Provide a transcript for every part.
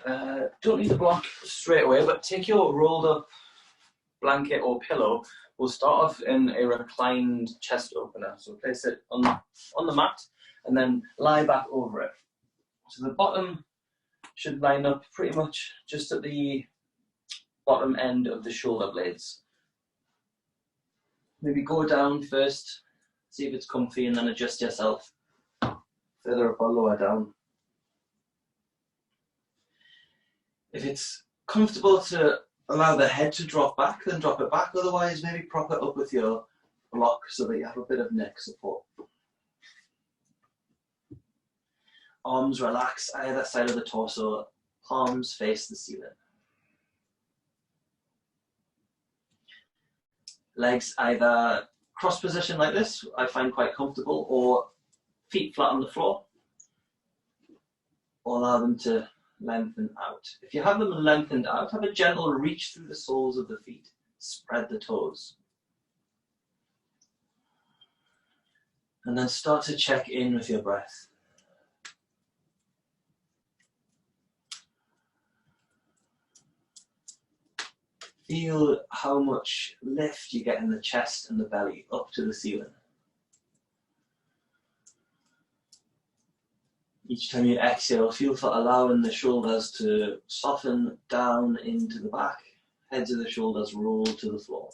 Don't need the block straight away, but take your rolled up blanket or pillow. We'll start off in a reclined chest opener. So place it on the mat and then lie back over it. So the bottom should line up pretty much just at the bottom end of the shoulder blades. Maybe go down first, see if it's comfy, and then adjust yourself further up or lower down. If it's comfortable to allow the head to drop back, then drop it back. Otherwise, maybe prop it up with your block so that you have a bit of neck support. Arms relax either side of the torso, palms face the ceiling. Legs either cross position like this, I find quite comfortable, or feet flat on the floor, or allow them to lengthen out. If you have them lengthened out, have a gentle reach through the soles of the feet. Spread the toes. And then start to check in with your breath. Feel how much lift you get in the chest and the belly up to the ceiling. Each time you exhale, feel for allowing the shoulders to soften down into the back. Heads of the shoulders roll to the floor.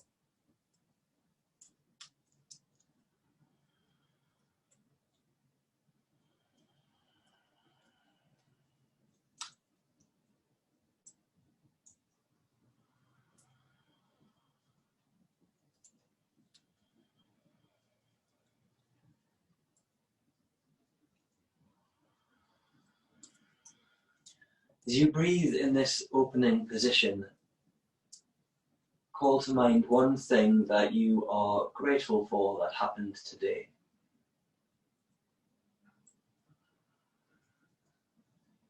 As you breathe in this opening position, call to mind one thing that you are grateful for that happened today.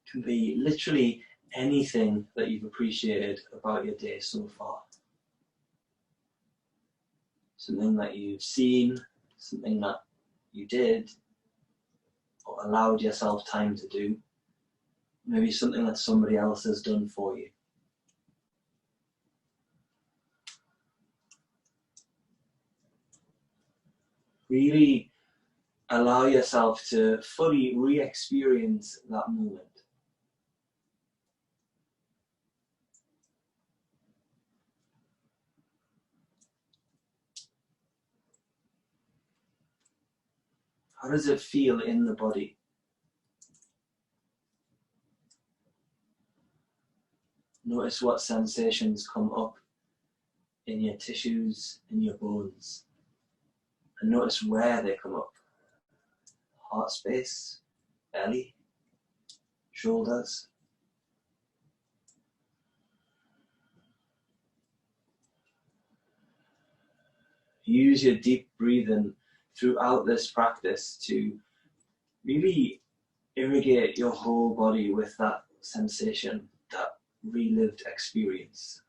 It can be literally anything that you've appreciated about your day so far. Something that you've seen, something that you did or allowed yourself time to do. Maybe something that somebody else has done for you. Really allow yourself to fully re-experience that moment. How does it feel in the body? Notice what sensations come up in your tissues, in your bones. And notice where they come up. Heart space, belly, shoulders. Use your deep breathing throughout this practice to really irrigate your whole body with that sensation, that relived experience.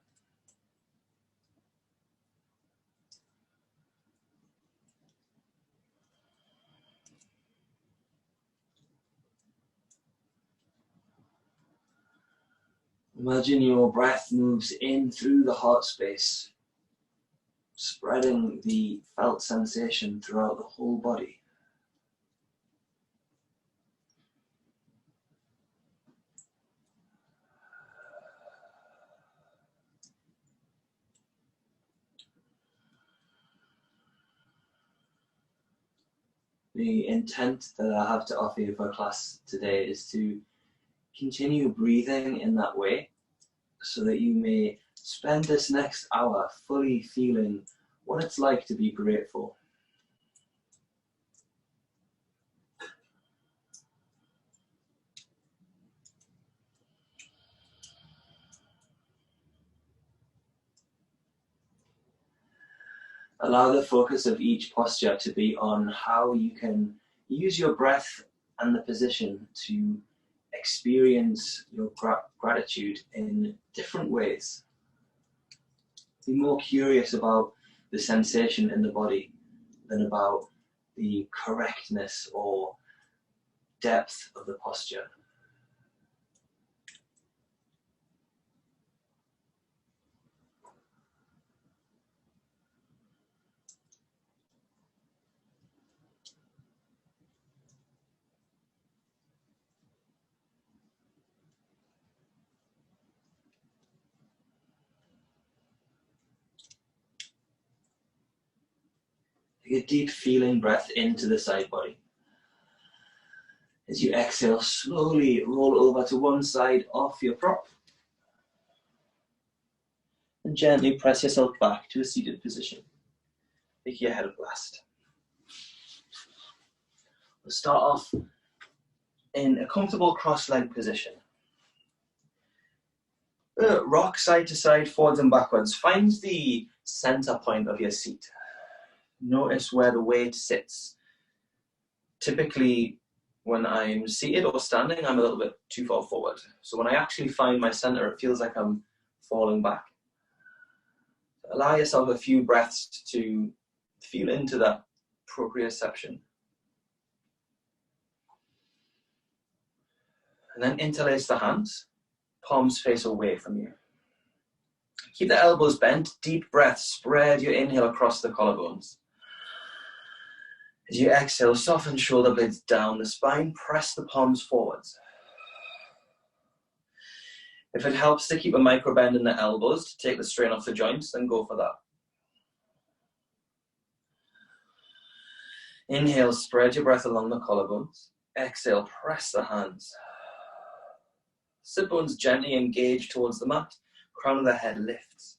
Imagine your breath moves in through the heart space, spreading the felt sensation throughout the whole body. The intent that I have to offer you for class today is to continue breathing in that way so that you may spend this next hour fully feeling what it's like to be grateful. Allow the focus of each posture to be on how you can use your breath and the position to experience your gratitude in different ways. Be more curious about the sensation in the body than about the correctness or depth of the posture. Take a deep feeling breath into the side body. As you exhale, slowly roll over to one side of your prop. And gently press yourself back to a seated position. Make your head up last. We'll start off in a comfortable cross-legged position. Rock side to side, forwards and backwards. Find the center point of your seat. Notice where the weight sits. Typically, when I'm seated or standing, I'm a little bit too far forward. So when I actually find my center, it feels like I'm falling back. Allow yourself a few breaths to feel into that proprioception. And then interlace the hands, palms face away from you. Keep the elbows bent, deep breath, spread your inhale across the collarbones. As you exhale, soften shoulder blades down the spine, press the palms forwards. If it helps to keep a micro bend in the elbows to take the strain off the joints, then go for that. Inhale, spread your breath along the collarbones. Exhale, press the hands. Sit bones gently engage towards the mat. Crown of the head lifts.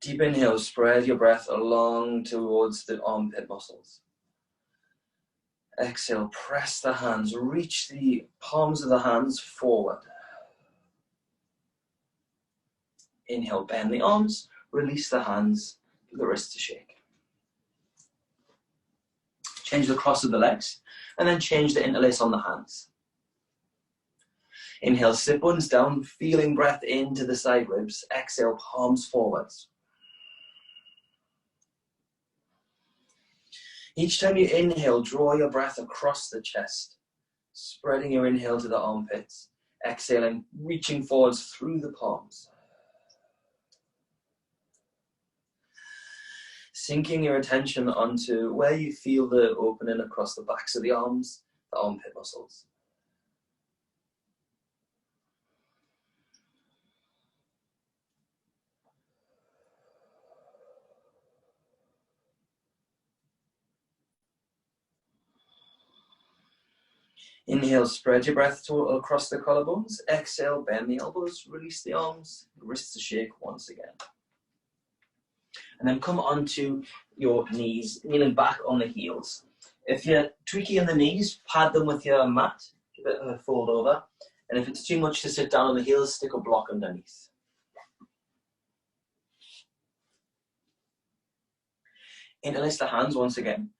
Deep inhale, spread your breath along towards the armpit muscles. Exhale, press the hands, reach the palms of the hands forward. Inhale, bend the arms, release the hands, the wrists to shake. Change the cross of the legs, and then change the interlace on the hands. Inhale, sit bones down, feeling breath into the side ribs. Exhale, palms forwards. Each time you inhale, draw your breath across the chest, spreading your inhale to the armpits. Exhaling, reaching forwards through the palms. Sinking your attention onto where you feel the opening across the backs of the arms, the armpit muscles. Inhale, spread your breath across the collarbones. Exhale, bend the elbows, release the arms, wrists to shake once again. And then come onto your knees, kneeling back on the heels. If you're tweaky in the knees, pad them with your mat, give it a fold over. And if it's too much to sit down on the heels, stick a block underneath. Interlace the hands once again.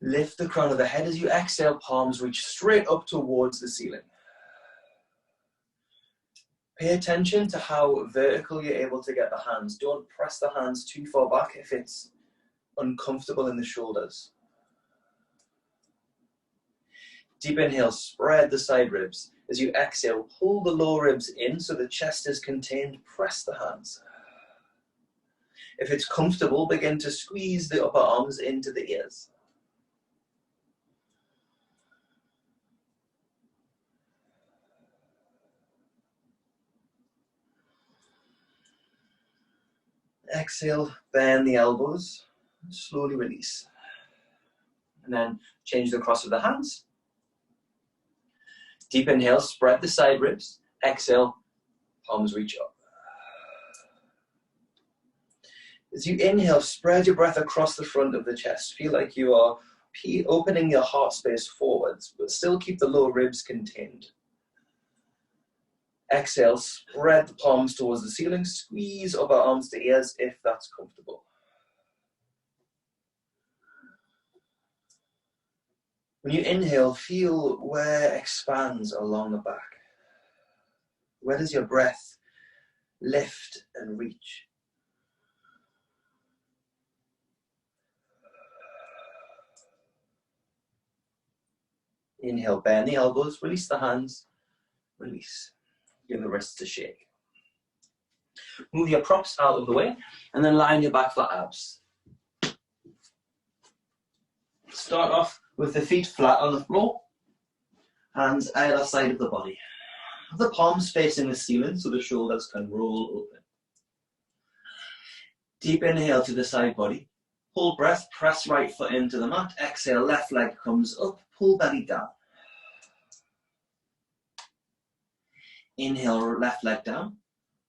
Lift the crown of the head as you exhale, palms reach straight up towards the ceiling. Pay attention to how vertical you're able to get the hands. Don't press the hands too far back if it's uncomfortable in the shoulders. Deep inhale, spread the side ribs. As you exhale, pull the lower ribs in so the chest is contained. Press the hands. If it's comfortable, begin to squeeze the upper arms into the ears. Exhale, bend the elbows, slowly release. And then change the cross of the hands. Deep inhale, spread the side ribs. Exhale, palms reach up. As you inhale, spread your breath across the front of the chest. Feel like you are opening your heart space forwards, but still keep the lower ribs contained. Exhale, spread the palms towards the ceiling. Squeeze upper arms to ears if that's comfortable. When you inhale, feel where expands along the back. Where does your breath lift and reach? Inhale, bend the elbows, release the hands, release. Give the wrists a shake. Move your props out of the way and then line your back flat abs. Start off with the feet flat on the floor. Hands either side of the body. The palms facing the ceiling so the shoulders can roll open. Deep inhale to the side body. Hold breath, press right foot into the mat. Exhale, left leg comes up, pull belly down. Inhale, left leg down.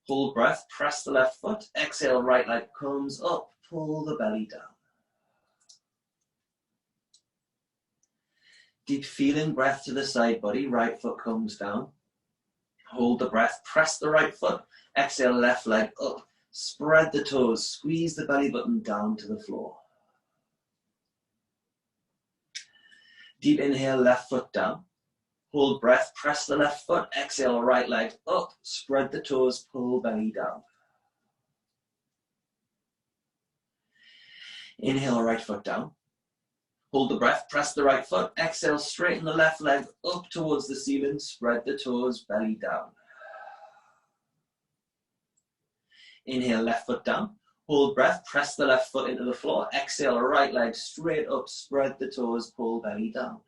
Hold breath, press the left foot. Exhale, right leg comes up, pull the belly down. Deep feeling, breath to the side body, right foot comes down. Hold the breath, press the right foot. Exhale, left leg up. Spread the toes, squeeze the belly button down to the floor. Deep inhale, left foot down. Hold breath, press the left foot. Exhale, right leg up. Spread the toes, pull belly down. Inhale, right foot down. Hold the breath, press the right foot. Exhale, straighten the left leg up towards the ceiling. Spread the toes, belly down. Inhale, left foot down. Hold breath, press the left foot into the floor. Exhale, right leg straight up, spread the toes, pull belly down.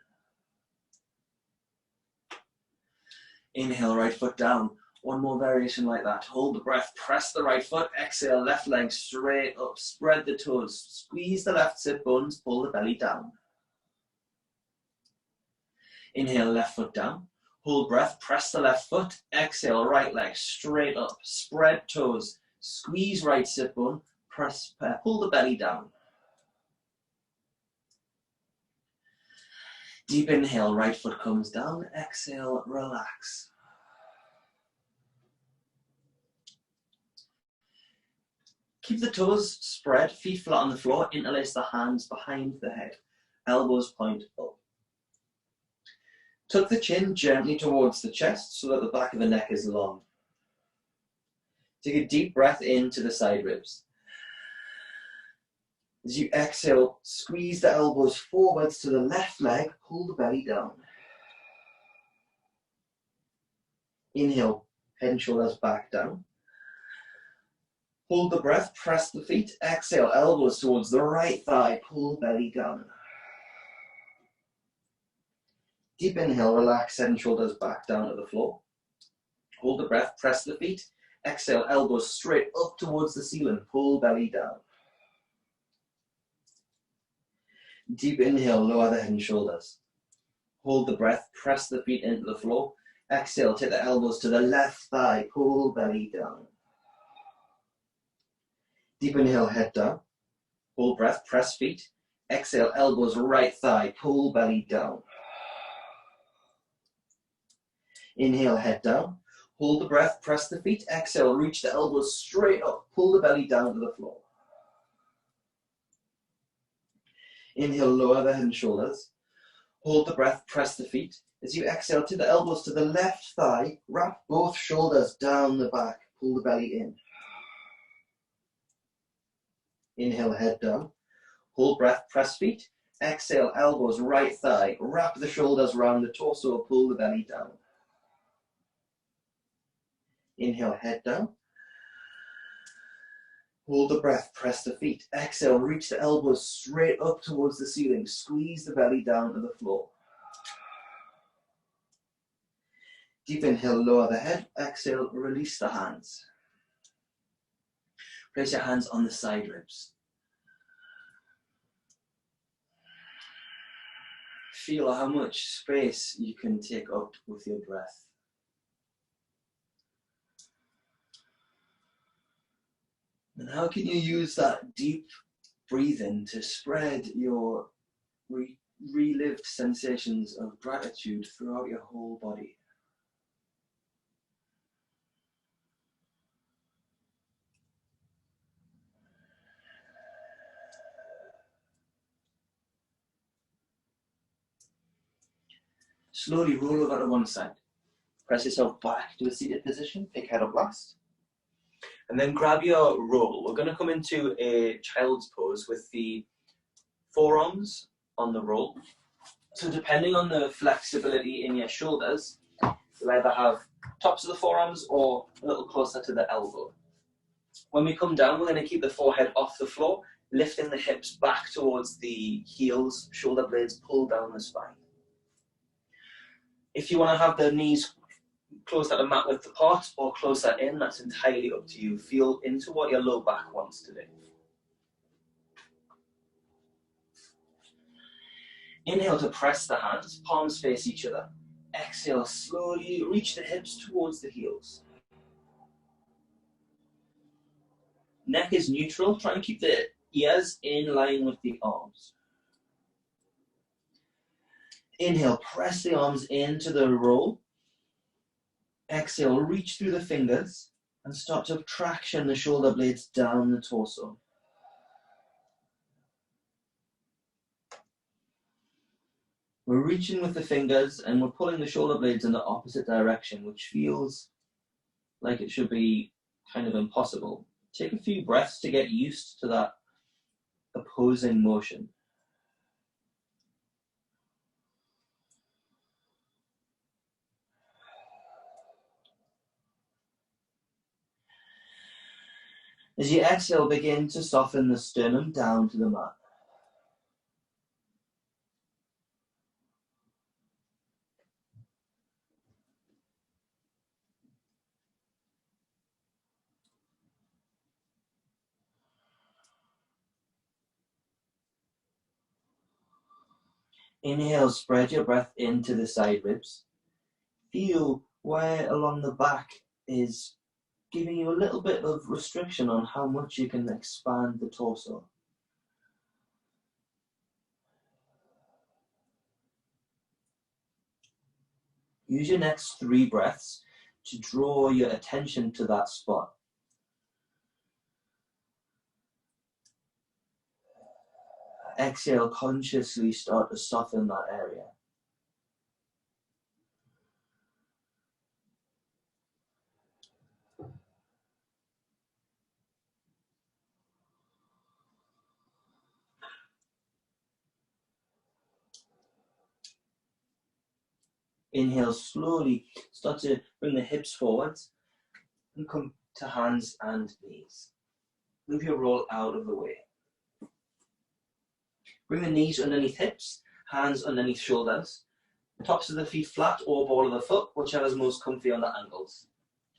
Inhale, right foot down. One more variation like that. Hold the breath, press the right foot. Exhale, left leg straight up, spread the toes, squeeze the left sit bones, pull the belly down. Inhale, left foot down. Hold breath, press the left foot. Exhale, right leg straight up, spread toes, squeeze right sit bone, pull the belly down. Deep inhale, right foot comes down. Exhale, relax. Keep the toes spread, feet flat on the floor. Interlace the hands behind the head. Elbows point up. Tuck the chin gently towards the chest so that the back of the neck is long. Take a deep breath into the side ribs. As you exhale, squeeze the elbows forwards to the left leg, pull the belly down. Inhale, head and shoulders back down. Hold the breath, press the feet. Exhale, elbows towards the right thigh, pull belly down. Deep inhale, relax head and shoulders back down to the floor. Hold the breath, press the feet. Exhale, elbows straight up towards the ceiling, pull belly down. Deep inhale, lower the head and shoulders. Hold the breath, press the feet into the floor. Exhale, take the elbows to the left thigh, pull belly down. Deep inhale, head down. Hold breath, press feet. Exhale, elbows right thigh, pull belly down. Inhale, head down. Hold the breath, press the feet. Exhale, reach the elbows straight up, pull the belly down to the floor. Inhale, lower the head and shoulders. Hold the breath, press the feet. As you exhale, to the elbows to the left thigh, wrap both shoulders down the back, pull the belly in. Inhale, head down. Hold breath, press feet. Exhale, elbows right thigh, wrap the shoulders round the torso, pull the belly down. Inhale, head down. Hold the breath, press the feet. Exhale, reach the elbows straight up towards the ceiling. Squeeze the belly down to the floor. Deep inhale, lower the head. Exhale, release the hands. Place your hands on the side ribs. Feel how much space you can take up with your breath. And how can you use that deep breathing to spread your relived sensations of gratitude throughout your whole body? Slowly roll over to one side. Press yourself back to a seated position. Pick head up last. And then grab your roll. We're going to come into a child's pose with the forearms on the roll. So depending on the flexibility in your shoulders, you'll either have tops of the forearms or a little closer to the elbow. When we come down, we're going to keep the forehead off the floor, lifting the hips back towards the heels, shoulder blades pull down the spine. If you want to have the knees closer to mat width apart or closer in, that's entirely up to you. Feel into what your low back wants to do. Inhale to press the hands, palms face each other. Exhale, slowly reach the hips towards the heels. Neck is neutral, try and keep the ears in line with the arms. Inhale, press the arms into the roll. Exhale, reach through the fingers and start to traction the shoulder blades down the torso. We're reaching with the fingers and we're pulling the shoulder blades in the opposite direction, which feels like it should be kind of impossible. Take a few breaths to get used to that opposing motion. As you exhale, begin to soften the sternum down to the mat. Inhale, spread your breath into the side ribs. Feel where along the back is giving you a little bit of restriction on how much you can expand the torso. Use your next 3 breaths to draw your attention to that spot. Exhale, consciously start to soften that area. Inhale, slowly start to bring the hips forwards and come to hands and knees. Move your roll out of the way. Bring the knees underneath hips, hands underneath shoulders, tops of the feet flat or ball of the foot, whichever is most comfy on the ankles.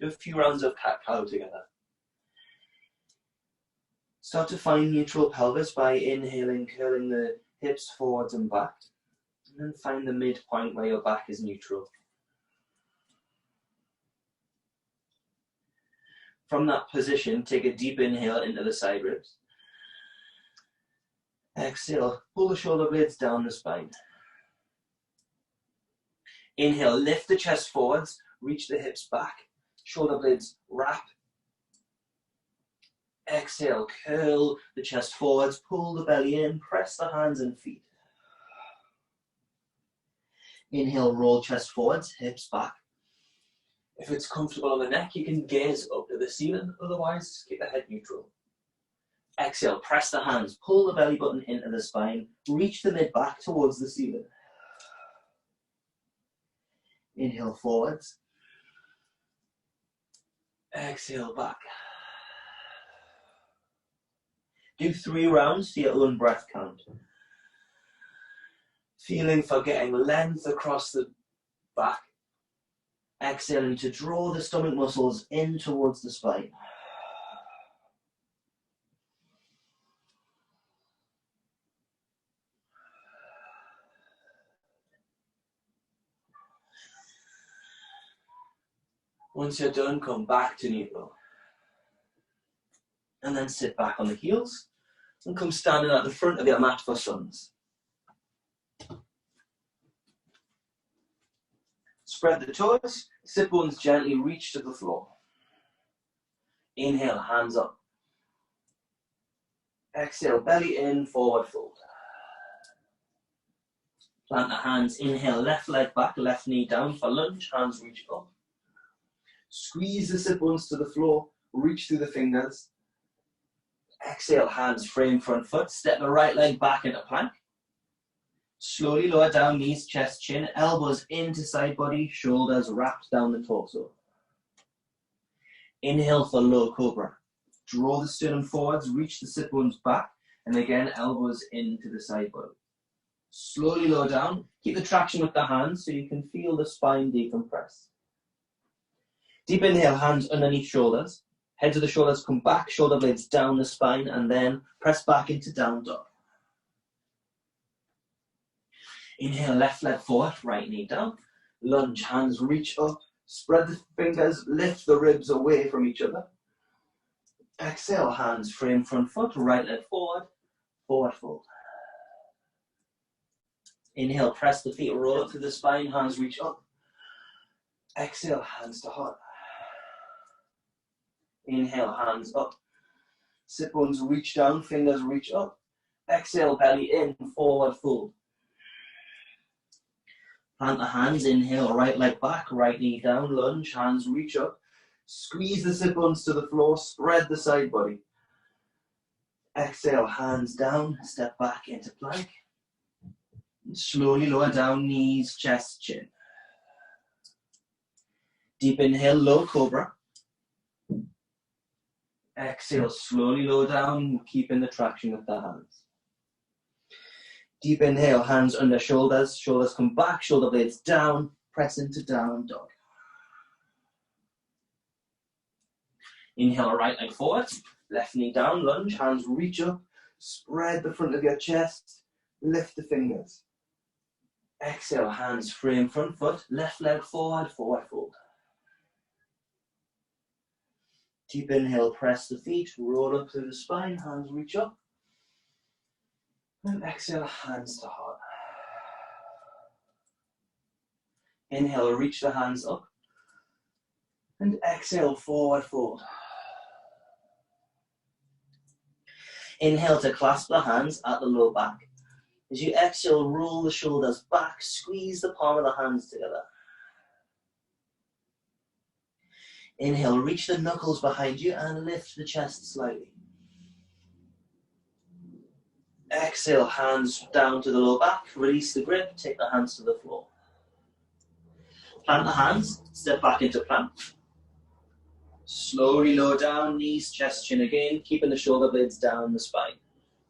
Do a few rounds of cat-cow together. Start to find neutral pelvis by inhaling, curling the hips forwards and back. And then find the midpoint where your back is neutral. From that position, take a deep inhale into the side ribs. Exhale, pull the shoulder blades down the spine. Inhale, lift the chest forwards, reach the hips back, shoulder blades wrap. Exhale, curl the chest forwards, pull the belly in, press the hands and feet. Inhale, roll chest forwards, hips back. If it's comfortable on the neck, you can gaze up to the ceiling, otherwise keep the head neutral. Exhale, press the hands, pull the belly button into the spine, reach the mid back towards the ceiling. Inhale forwards. Exhale back. Do 3 rounds to your own breath count. Feeling for getting length across the back. Exhaling to draw the stomach muscles in towards the spine. Once you're done, come back to neutral. And then sit back on the heels and come standing at the front of your mat for suns. Spread the toes, sit bones gently reach to the floor. Inhale, hands up. Exhale, belly in, forward fold. Plant the hands, inhale, left leg back, left knee down for lunge, hands reach up. Squeeze the sit bones to the floor, reach through the fingers. Exhale, hands frame front foot, step the right leg back into plank. Slowly lower down, knees, chest, chin, elbows into side body, shoulders wrapped down the torso. Inhale for low cobra. Draw the sternum forwards, reach the sit bones back, and again, elbows into the side body. Slowly lower down. Keep the traction with the hands so you can feel the spine decompress. Deep inhale, hands underneath shoulders. Heads of the shoulders come back, shoulder blades down the spine, and then press back into down dog. Inhale, left leg forward, right knee down. Lunge, hands reach up. Spread the fingers, lift the ribs away from each other. Exhale, hands frame front foot, right leg forward, forward fold. Inhale, press the feet, roll up through the spine, hands reach up. Exhale, hands to heart. Inhale, hands up. Sit bones reach down, fingers reach up. Exhale, belly in, forward fold. Plant the hands, inhale, right leg back, right knee down, lunge, hands reach up. Squeeze the sit bones to the floor, spread the side body. Exhale, hands down, step back into plank. Slowly lower down, knees, chest, chin. Deep inhale, low cobra. Exhale, slowly lower down, keeping the traction with the hands. Deep inhale, hands under shoulders, shoulders come back, shoulder blades down, press into down dog. Inhale, right leg forward, left knee down, lunge, hands reach up, spread the front of your chest, lift the fingers. Exhale, hands frame front foot, left leg forward, forward fold. Deep inhale, press the feet, roll up through the spine, hands reach up. And exhale, hands to heart. Inhale, reach the hands up. And exhale, forward fold. Inhale to clasp the hands at the low back. As you exhale, roll the shoulders back, squeeze the palm of the hands together. Inhale, reach the knuckles behind you and lift the chest slightly. Exhale, hands down to the low back, release the grip, take the hands to the floor. Plant the hands, step back into plank. Slowly lower down, knees, chest, chin again, keeping the shoulder blades down the spine.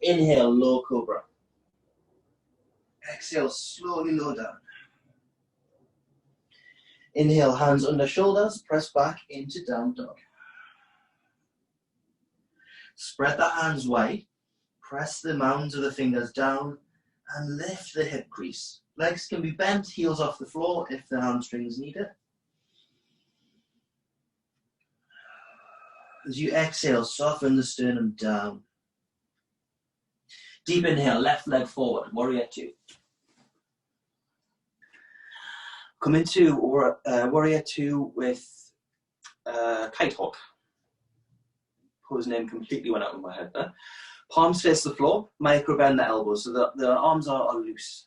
Inhale, low cobra. Exhale, slowly lower down. Inhale, hands under shoulders, press back into down dog. Spread the hands wide, press the mounds of the fingers down, and lift the hip crease. Legs can be bent, heels off the floor if the hamstrings need it. As you exhale, soften the sternum down. Deep inhale, left leg forward, warrior two. Come into warrior two with kite hawk. Pose name completely went out of my head there. Palms face the floor, micro bend the elbows so that the arms are loose.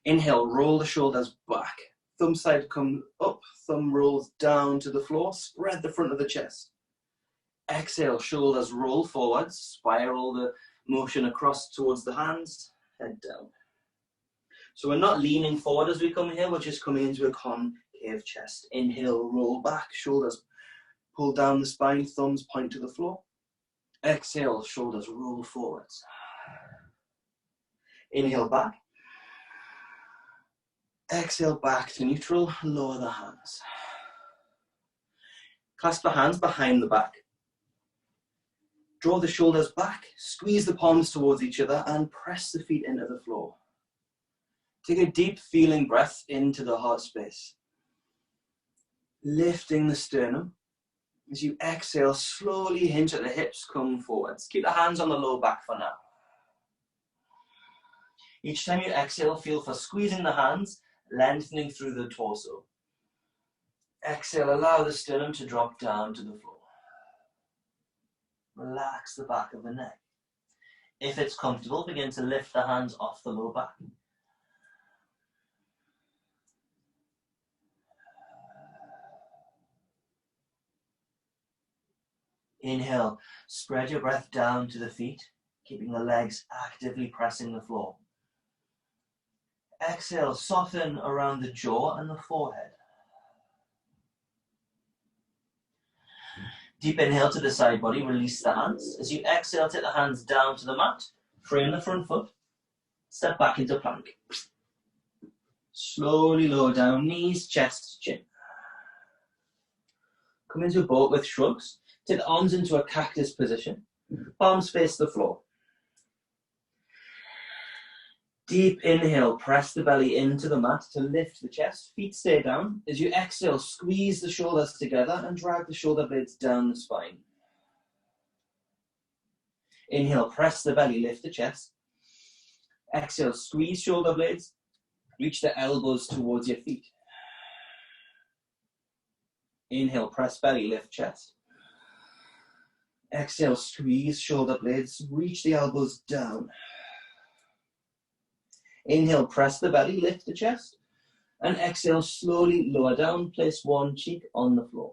Inhale, roll the shoulders back. Thumb side comes up, thumb rolls down to the floor, spread the front of the chest. Exhale, shoulders roll forwards, spiral the motion across towards the hands, head down. So we're not leaning forward as we come here, we're just coming into a concave chest. Inhale, roll back, shoulders pull down the spine, thumbs point to the floor. Exhale, shoulders roll forwards. Inhale back. Exhale back to neutral, lower the hands. Clasp the hands behind the back. Draw the shoulders back, squeeze the palms towards each other and press the feet into the floor. Take a deep feeling breath into the heart space. Lifting the sternum. As you exhale, slowly hinge at the hips, come forwards. Keep the hands on the low back for now. Each time you exhale, feel for squeezing the hands, lengthening through the torso. Exhale, allow the sternum to drop down to the floor. Relax the back of the neck. If it's comfortable, begin to lift the hands off the low back. Inhale, spread your breath down to the feet, keeping the legs actively pressing the floor. Exhale, soften around the jaw and the forehead. Deep inhale to the side body, release the hands. As you exhale, take the hands down to the mat, frame the front foot. Step back into plank. Slowly lower down, knees, chest, chin. Come into a boat with shrugs. Take the arms into a cactus position. Palms face the floor. Deep inhale, press the belly into the mat to lift the chest. Feet stay down. As you exhale, squeeze the shoulders together and drag the shoulder blades down the spine. Inhale, press the belly, lift the chest. Exhale, squeeze shoulder blades. Reach the elbows towards your feet. Inhale, press belly, lift chest. Exhale, squeeze shoulder blades. Reach the elbows down. Inhale, press the belly, lift the chest. And exhale, slowly lower down. Place one cheek on the floor.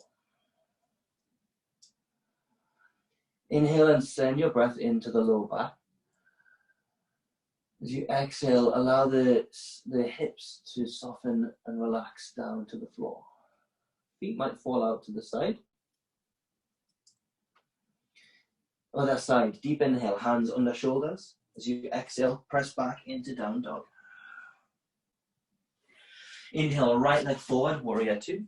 Inhale and send your breath into the low back. As you exhale, allow the hips to soften and relax down to the floor. Feet might fall out to the side. Other side, deep inhale, hands under shoulders. As you exhale, press back into down dog. Inhale, right leg forward, warrior two.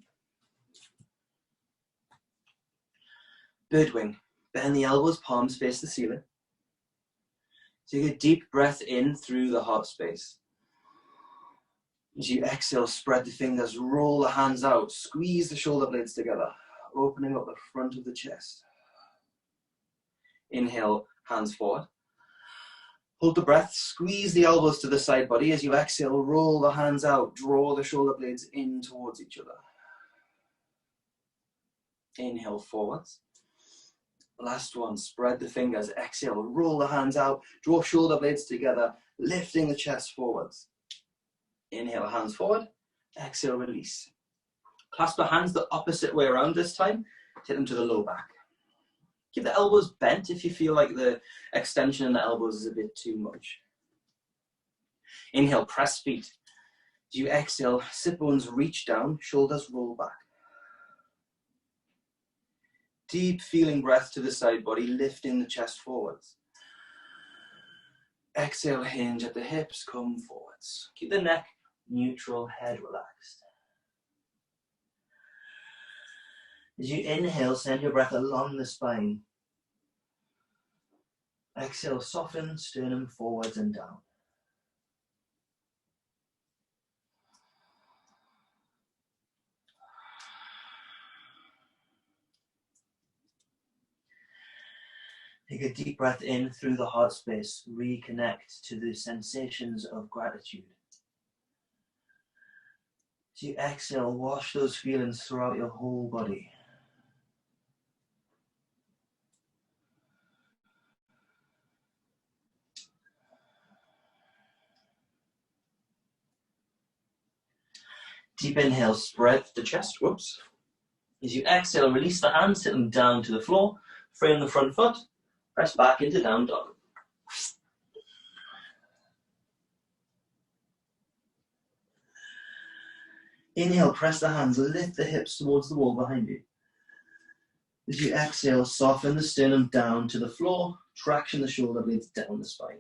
Bird wing, bend the elbows, palms face the ceiling. Take a deep breath in through the heart space. As you exhale, spread the fingers, roll the hands out, squeeze the shoulder blades together, opening up the front of the chest. Inhale, hands forward. Hold the breath, squeeze the elbows to the side body. As you exhale, roll the hands out, draw the shoulder blades in towards each other. Inhale, forwards. Last one, spread the fingers, exhale, roll the hands out, draw shoulder blades together, lifting the chest forwards. Inhale, hands forward, exhale, release. Clasp the hands the opposite way around this time, take them to the low back. Keep the elbows bent if you feel like the extension in the elbows is a bit too much. Inhale, press feet. As you exhale, sit bones reach down, shoulders roll back. Deep feeling breath to the side body, lifting the chest forwards. Exhale, hinge at the hips, come forwards. Keep the neck neutral, head relaxed. As you inhale, send your breath along the spine. Exhale, soften, sternum forwards and down. Take a deep breath in through the heart space. Reconnect to the sensations of gratitude. As you exhale, wash those feelings throughout your whole body. Deep inhale, spread the chest. Whoops. As you exhale, release the hands, sit them down to the floor. Frame the front foot. Press back into down dog. Inhale, press the hands, lift the hips towards the wall behind you. As you exhale, soften the sternum down to the floor. Traction the shoulder blades down the spine.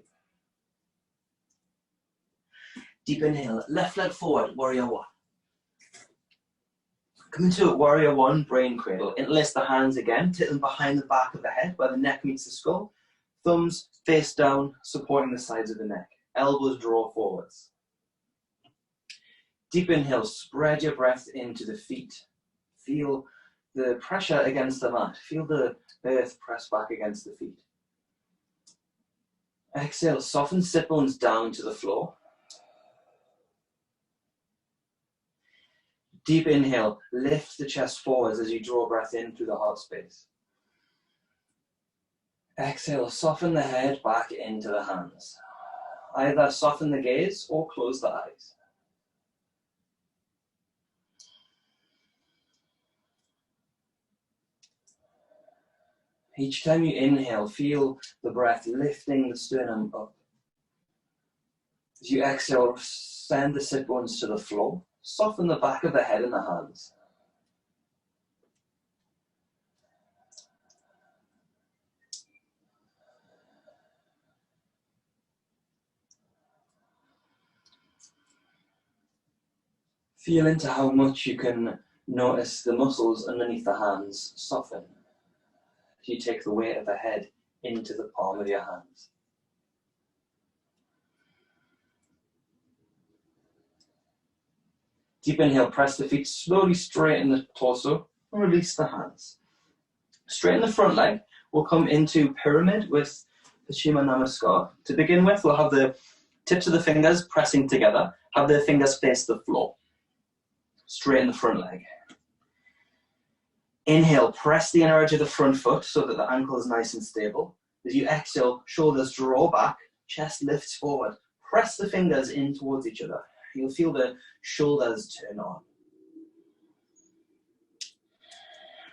Deep inhale, left leg forward, warrior one. Come into warrior one, brain cradle. Interlace the hands again, take them behind the back of the head where the neck meets the skull. Thumbs face down, supporting the sides of the neck. Elbows draw forwards. Deep inhale, spread your breath into the feet. Feel the pressure against the mat. Feel the earth press back against the feet. Exhale, soften sit bones down to the floor. Deep inhale, lift the chest forwards as you draw breath in through the heart space. Exhale, soften the head back into the hands. Either soften the gaze or close the eyes. Each time you inhale, feel the breath lifting the sternum up. As you exhale, send the sit bones to the floor. Soften the back of the head and the hands. Feel into how much you can notice the muscles underneath the hands soften as you take the weight of the head into the palm of your hands. Deep inhale, press the feet slowly straighten the torso and release the hands. Straighten the front leg. We'll come into pyramid with Paschimottanasana Namaskar. To begin with, we'll have the tips of the fingers pressing together. Have the fingers face the floor. Straighten the front leg. Inhale, press the inner edge of the front foot so that the ankle is nice and stable. As you exhale, shoulders draw back, chest lifts forward. Press the fingers in towards each other. You'll feel the shoulders turn on.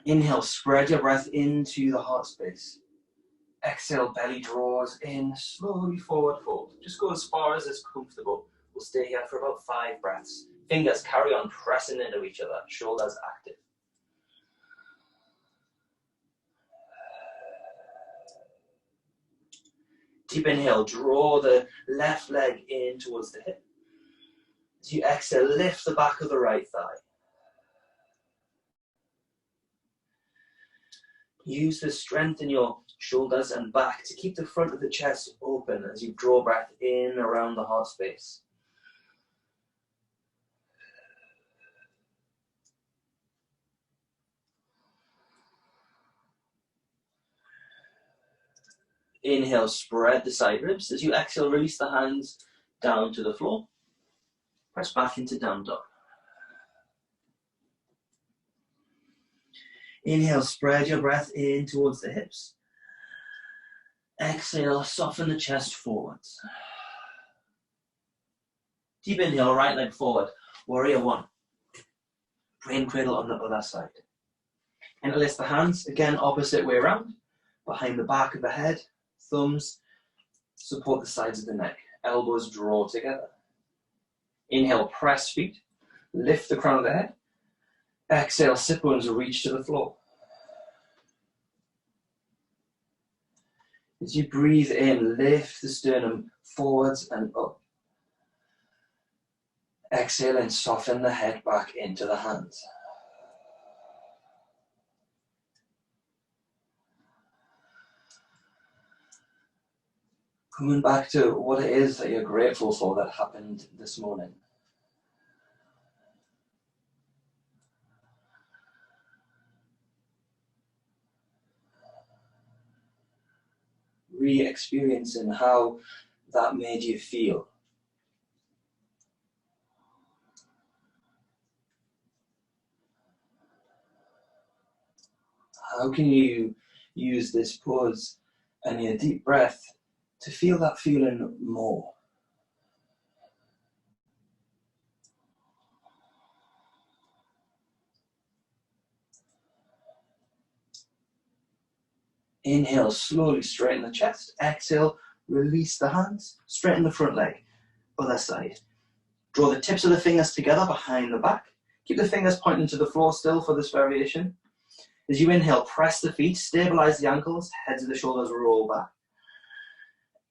Inhale, spread your breath into the heart space. Exhale, belly draws in, slowly forward fold. Just go as far as is comfortable. We'll stay here for about 5 breaths. Fingers carry on pressing into each other, shoulders active. Deep inhale, draw the left leg in towards the hip. As you exhale, lift the back of the right thigh. Use the strength in your shoulders and back to keep the front of the chest open as you draw breath in around the heart space. Inhale, spread the side ribs. As you exhale, release the hands down to the floor. Press back into down dog. Inhale, spread your breath in towards the hips. Exhale, soften the chest forwards. Deep inhale, right leg forward. Warrior 1. Brain cradle on the other side. Interlace the hands, again opposite way around. Behind the back of the head. Thumbs support the sides of the neck. Elbows draw together. Inhale, press feet. Lift the crown of the head. Exhale, sit bones reach to the floor. As you breathe in, lift the sternum forwards and up. Exhale and soften the head back into the hands. Coming back to what it is that you're grateful for that happened this morning. Re-experiencing how that made you feel. How can you use this pause and your deep breath to feel that feeling more? Inhale, slowly straighten the chest. Exhale, release the hands. Straighten the front leg. Other side. Draw the tips of the fingers together behind the back. Keep the fingers pointing to the floor still for this variation. As you inhale, press the feet, stabilize the ankles, heads of the shoulders roll back.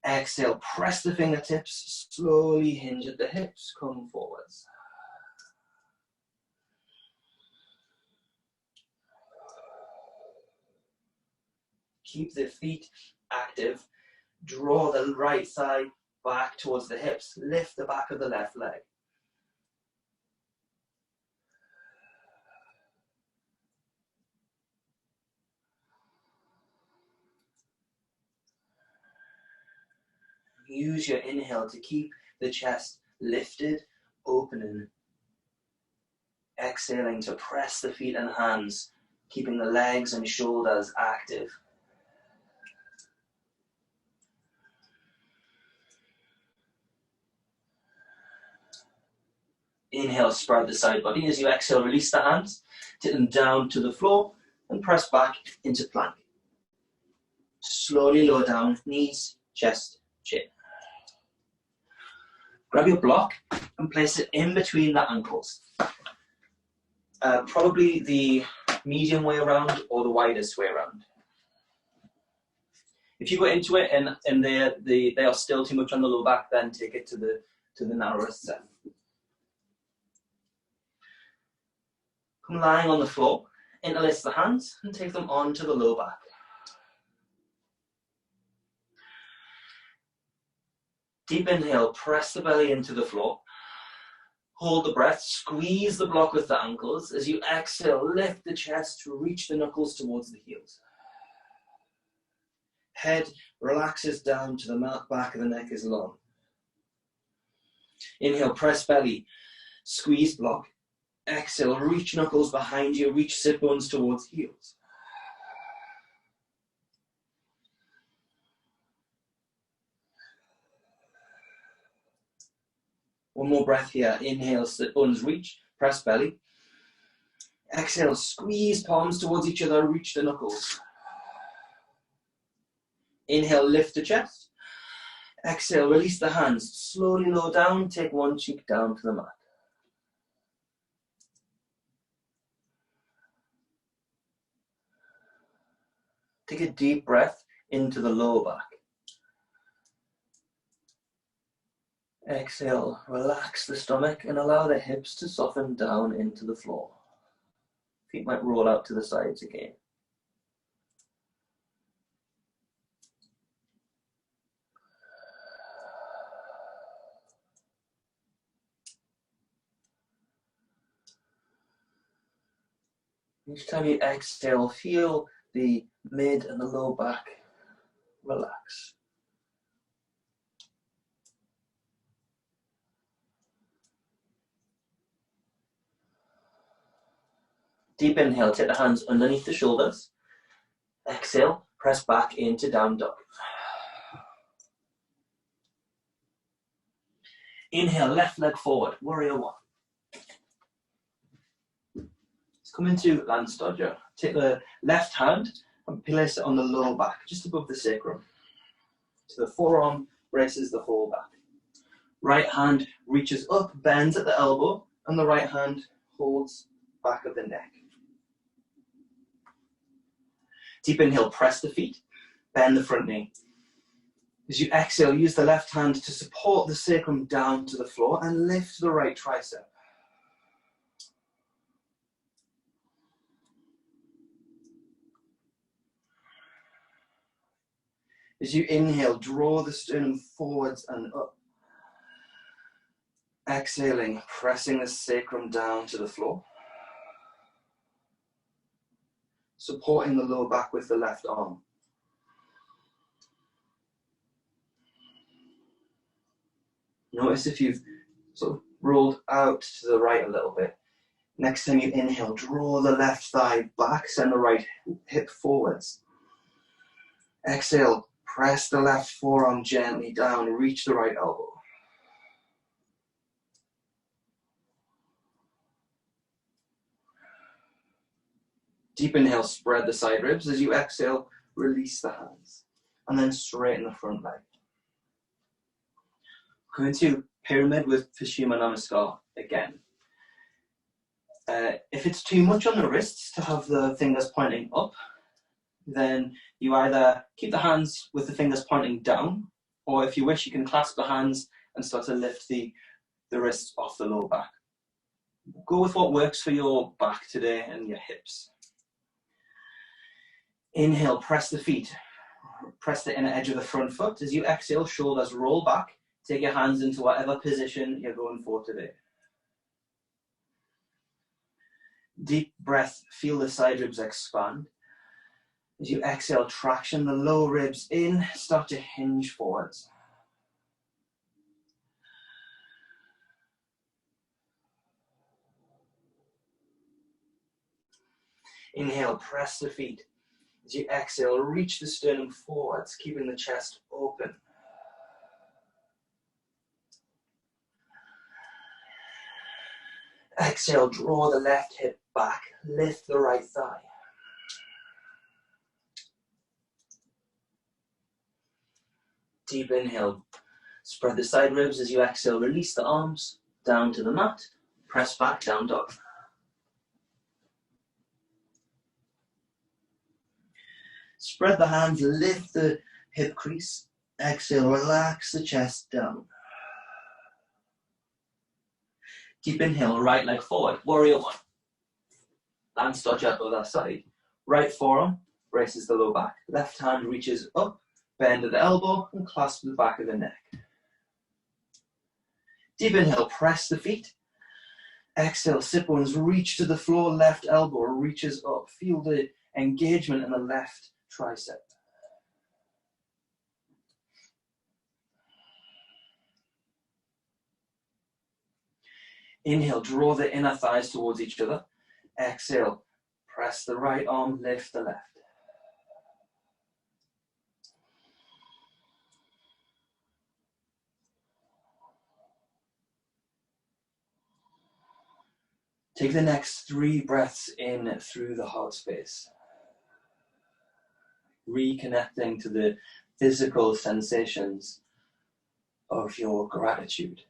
Exhale, press the fingertips, slowly hinge at the hips, come forwards. Keep the feet active. Draw the right thigh back towards the hips. Lift the back of the left leg. Use your inhale to keep the chest lifted, opening. Exhaling to press the feet and hands, keeping the legs and shoulders active. Inhale, spread the side body. As you exhale, release the hands, take them down to the floor and press back into plank. Slowly lower down, knees, chest, chin. Grab your block and place it in between the ankles. Probably the medium way around or the widest way around. If you go into it and they are still too much on the low back, then take it to the narrowest set. Come lying on the floor, interlace the hands and take them onto the low back. Deep inhale, press the belly into the floor. Hold the breath, squeeze the block with the ankles. As you exhale, lift the chest to reach the knuckles towards the heels. Head relaxes down to the back of the neck is long. Inhale, press belly, squeeze block. Exhale, reach knuckles behind you, reach sit bones towards heels. One more breath here. Inhale, sit bones reach, press belly. Exhale, squeeze palms towards each other, reach the knuckles. Inhale, lift the chest. Exhale, release the hands. Slowly lower down, take one cheek down to the mat. Take a deep breath into the lower back. Exhale, relax the stomach and allow the hips to soften down into the floor. Feet might roll out to the sides again. Each time you exhale, feel the mid and the low back relax. Deep inhale, take the hands underneath the shoulders. Exhale, press back into down dog. Inhale, left leg forward, warrior one. Let's come into lance dodger. Take the left hand and place it on the lower back, just above the sacrum. So the forearm braces the whole back. Right hand reaches up, bends at the elbow, and the right hand holds back of the neck. Deep inhale, press the feet, bend the front knee. As you exhale, use the left hand to support the sacrum down to the floor and lift the right tricep. As you inhale, draw the sternum forwards and up. Exhaling, pressing the sacrum down to the floor. Supporting the lower back with the left arm. Notice if you've sort of rolled out to the right a little bit. Next time you inhale, draw the left thigh back, send the right hip forwards. Exhale, press the left forearm gently down, reach the right elbow. Deep inhale, spread the side ribs. As you exhale, release the hands. And then straighten the front leg. Go into pyramid with Paschimottanasana Namaskar again. If it's too much on the wrists to have the fingers pointing up, then you either keep the hands with the fingers pointing down, or if you wish, you can clasp the hands and start to lift the wrists off the lower back. Go with what works for your back today and your hips. Inhale, press the feet. Press the inner edge of the front foot. As you exhale, shoulders roll back. Take your hands into whatever position you're going for today. Deep breath, feel the side ribs expand. As you exhale, traction the lower ribs in, start to hinge forwards. Inhale, press the feet. As you exhale, reach the sternum forwards, keeping the chest open. Exhale, draw the left hip back, lift the right thigh. Deep inhale, spread the side ribs. As you exhale, release the arms down to the mat, press back, down dog. Spread the hands, lift the hip crease. Exhale, relax the chest down. Deep inhale, right leg forward, warrior one. and start at the other side. Right forearm braces the low back. Left hand reaches up, bend at the elbow, and clasp the back of the neck. Deep inhale, press the feet. Exhale, sit bones reach to the floor, left elbow reaches up. Feel the engagement in the left tricep. Inhale, draw the inner thighs towards each other. Exhale, press the right arm, lift the left. Take the next 3 breaths in through the heart space. Reconnecting to the physical sensations of your gratitude.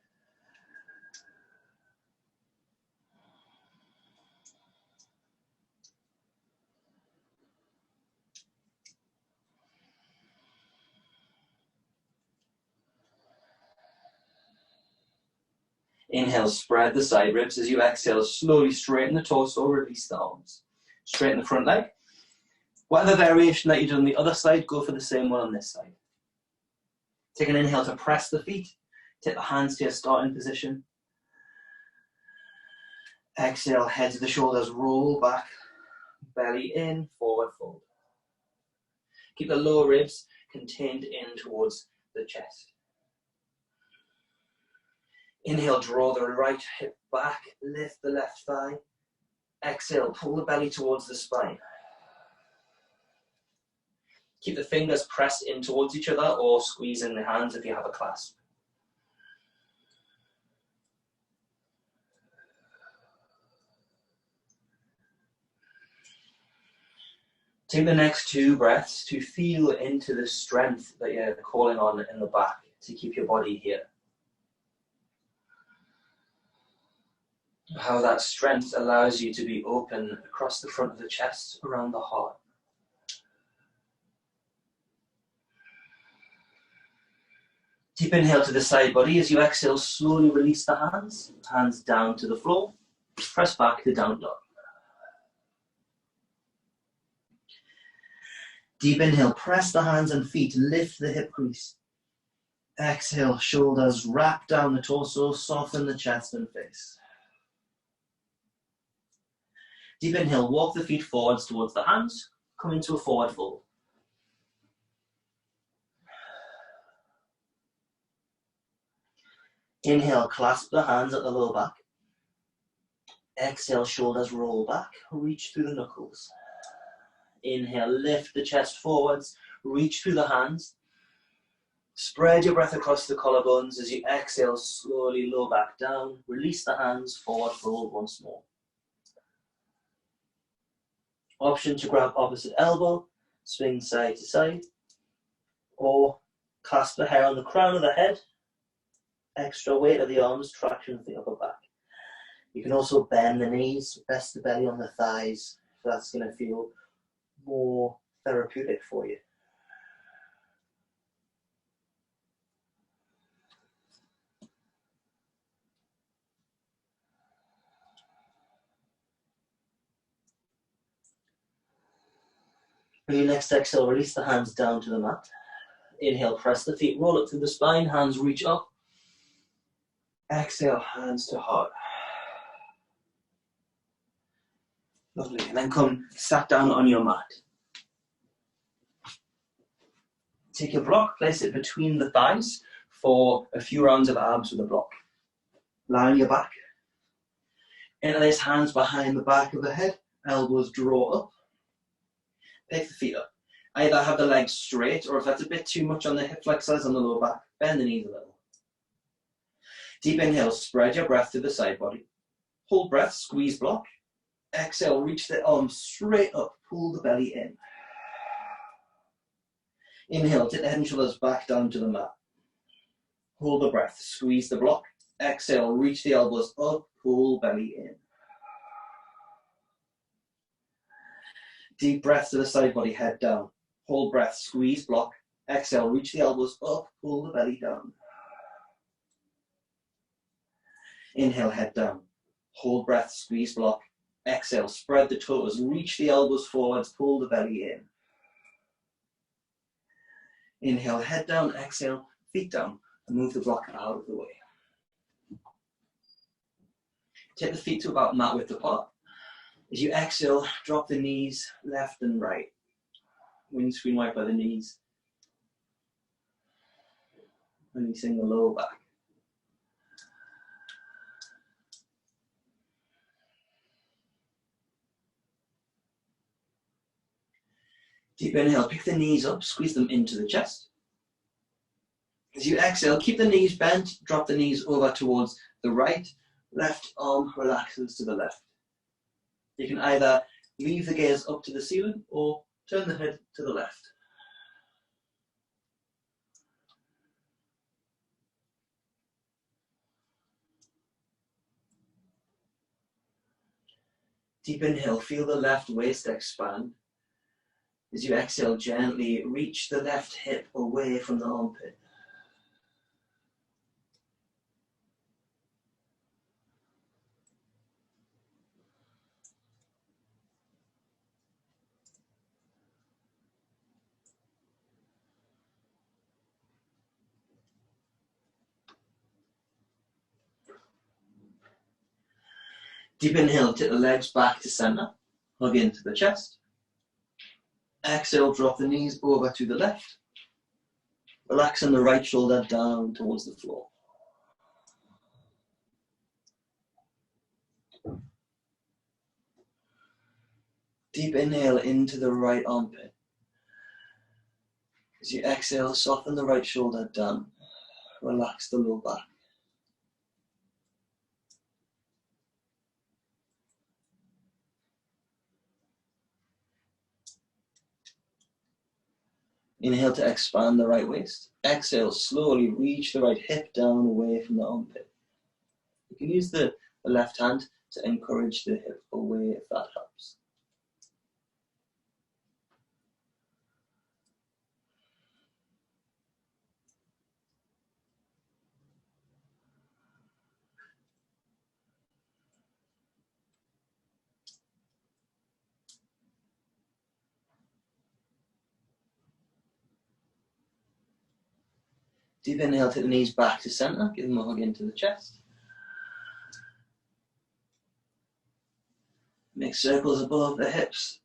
Inhale, spread the side ribs. As you exhale, slowly straighten the torso, release the arms. Straighten the front leg. Whatever variation that you do on the other side, go for the same one on this side. Take an inhale to press the feet. Take the hands to your starting position. Exhale, head to the shoulders, roll back. Belly in, forward fold. Keep the lower ribs contained in towards the chest. Inhale, draw the right hip back, lift the left thigh. Exhale, pull the belly towards the spine. Keep the fingers pressed in towards each other or squeeze in the hands if you have a clasp. Take the next 2 breaths to feel into the strength that you're calling on in the back to keep your body here. How that strength allows you to be open across the front of the chest, around the heart. Deep inhale to the side body. As you exhale, slowly release the hands. Hands down to the floor. Press back to down dog. Deep inhale, press the hands and feet, lift the hip crease. Exhale, shoulders wrap down the torso, soften the chest and face. Deep inhale, walk the feet forwards towards the hands, come into a forward fold. Inhale, clasp the hands at the lower back. Exhale, shoulders roll back, reach through the knuckles. Inhale, lift the chest forwards, reach through the hands. Spread your breath across the collarbones. As you exhale, slowly lower back down, release the hands, forward fold once more. Option to grab opposite elbow, swing side to side, or clasp the hair on the crown of the head, extra weight of the arms, traction of the upper back. You can also bend the knees, rest the belly on the thighs, so that's going to feel more therapeutic for you. For your next exhale, release the hands down to the mat. Inhale, press the feet, roll up through the spine, hands reach up. Exhale, hands to heart. Lovely. And then come sat down on your mat. Take your block, place it between the thighs for a few rounds of abs with a block. Lie on your back. Interlace hands behind the back of the head, elbows draw up. Pick the feet up. Either have the legs straight, or if that's a bit too much on the hip flexors on the lower back, bend the knees a little. Deep inhale, spread your breath to the side body. Hold breath, squeeze block. Exhale, reach the arms straight up, pull the belly in. Inhale, take the head and shoulders back down to the mat. Hold the breath, squeeze the block. Exhale, reach the elbows up, pull belly in. Deep breath to the side body, head down. Hold breath, squeeze block. Exhale, reach the elbows up, pull the belly down. Inhale, head down. Hold breath, squeeze block. Exhale, spread the toes, reach the elbows forwards, pull the belly in. Inhale, head down, exhale, feet down, and move the block out of the way. Take the feet to about mat width apart. As you exhale, drop the knees left and right. Windscreen wiper the knees. Releasing the lower back. Deep inhale, pick the knees up, squeeze them into the chest. As you exhale, keep the knees bent, drop the knees over towards the right, left arm relaxes to the left. You can either leave the gaze up to the ceiling or turn the head to the left. Deep inhale, feel the left waist expand. As you exhale, gently reach the left hip away from the armpit. Deep inhale, take the legs back to center, hug into the chest. Exhale, drop the knees over to the left. Relaxing the right shoulder down towards the floor. Deep inhale into the right armpit. As you exhale, soften the right shoulder down. Relax the low back. Inhale to expand the right waist. Exhale, slowly reach the right hip down away from the armpit. You can use the left hand to encourage the hip away if that helps. Deep inhale, take the knees back to center, give them a hug into the chest. Make circles above the hips,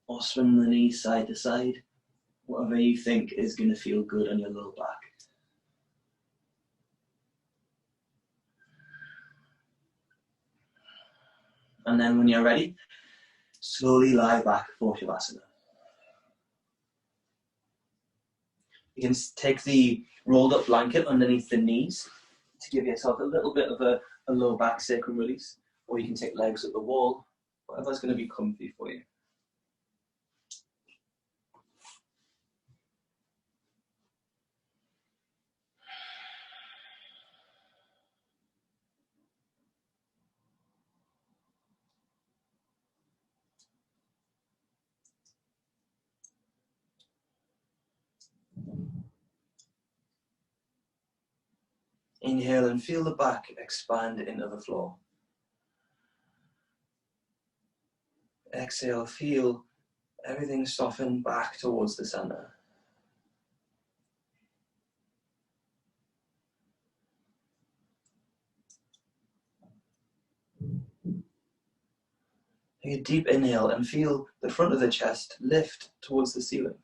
or swing the knees side to side, whatever you think is going to feel good on your low back. And then when you're ready, slowly lie back for Shavasana. You can take the rolled up blanket underneath the knees to give yourself a little bit of a low back sacrum release, or you can take legs at the wall, whatever's going to be comfy for you. Inhale and feel the back expand into the floor. Exhale, feel everything soften back towards the center. Take a deep inhale and feel the front of the chest lift towards the ceiling.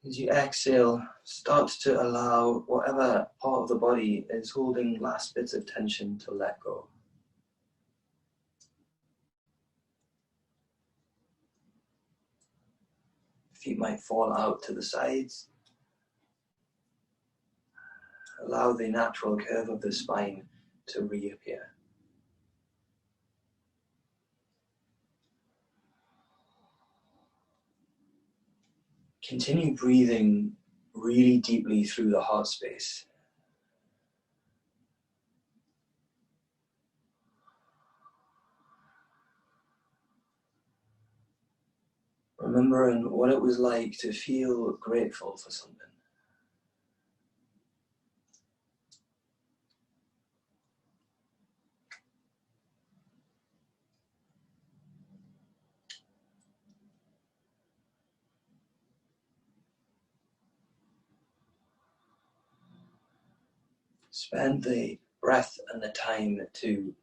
As you exhale, start to allow whatever part of the body is holding last bits of tension to let go. Feet might fall out to the sides. Allow the natural curve of the spine to reappear. Continue breathing really deeply through the heart space. Remembering what it was like to feel grateful for something. Spend the breath and the time to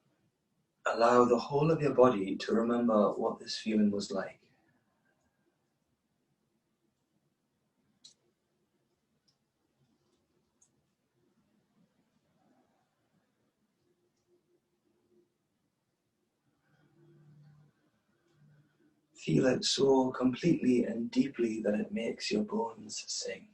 allow the whole of your body to remember what this feeling was like. Feel it so completely and deeply that it makes your bones sing.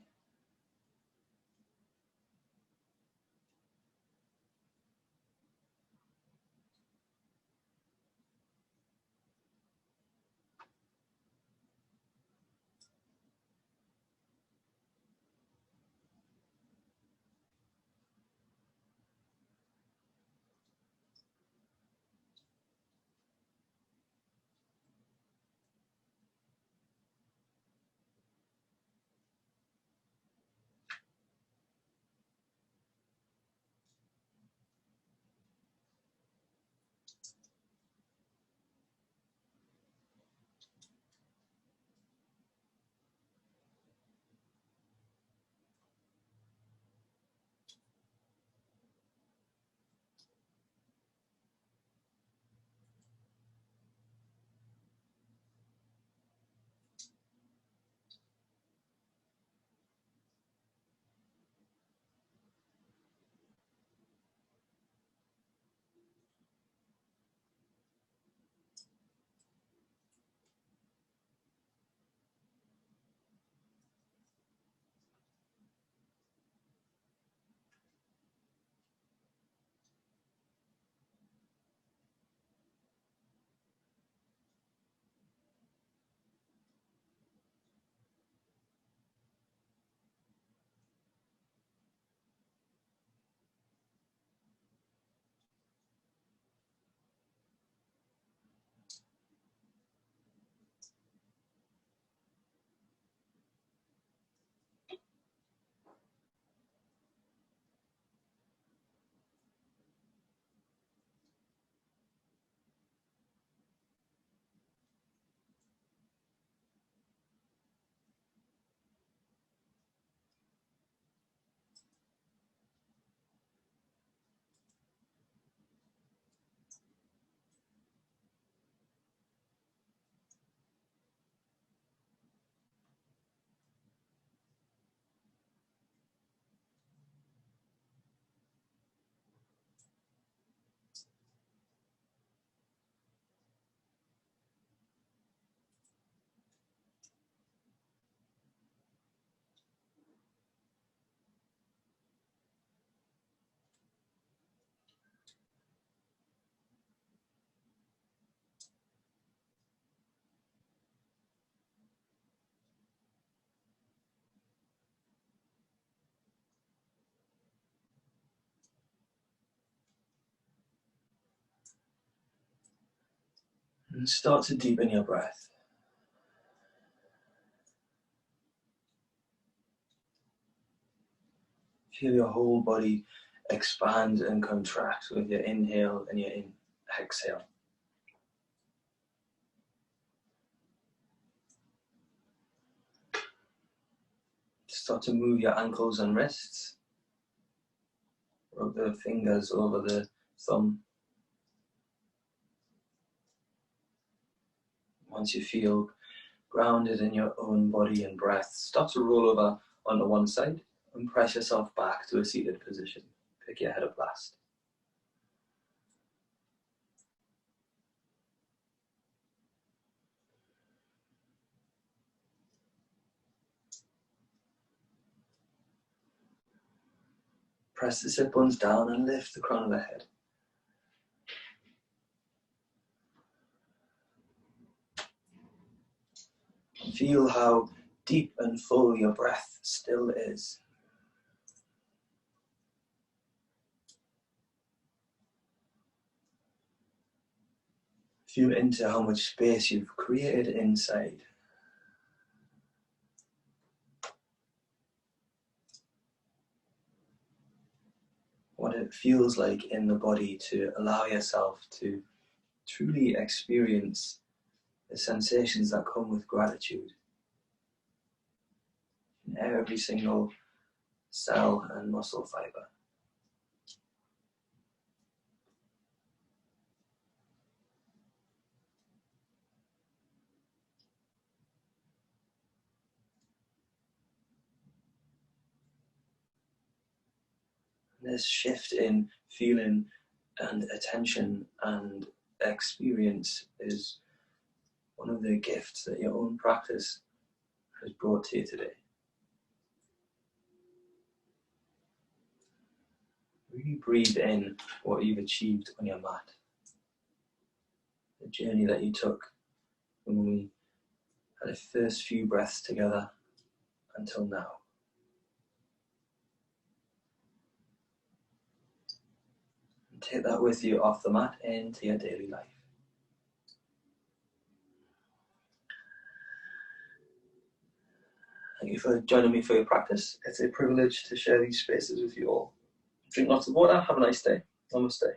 And start to deepen your breath. Feel your whole body expand and contract with your inhale and your exhale. Start to move your ankles and wrists. Rub the fingers over the thumb. Once you feel grounded in your own body and breath, start to roll over onto one side and press yourself back to a seated position. Pick your head up last. Press the sit bones down and lift the crown of the head. Feel how deep and full your breath still is. Feel into how much space you've created inside. What it feels like in the body to allow yourself to truly experience the sensations that come with gratitude in every single cell and muscle fiber. This shift in feeling and attention and experience is one of the gifts that your own practice has brought to you today. Really breathe in what you've achieved on your mat. The journey that you took when we had the first few breaths together until now. And take that with you off the mat into your daily life. Thank you for joining me for your practice. It's a privilege to share these spaces with you all. Drink lots of water. Have a nice day. Namaste.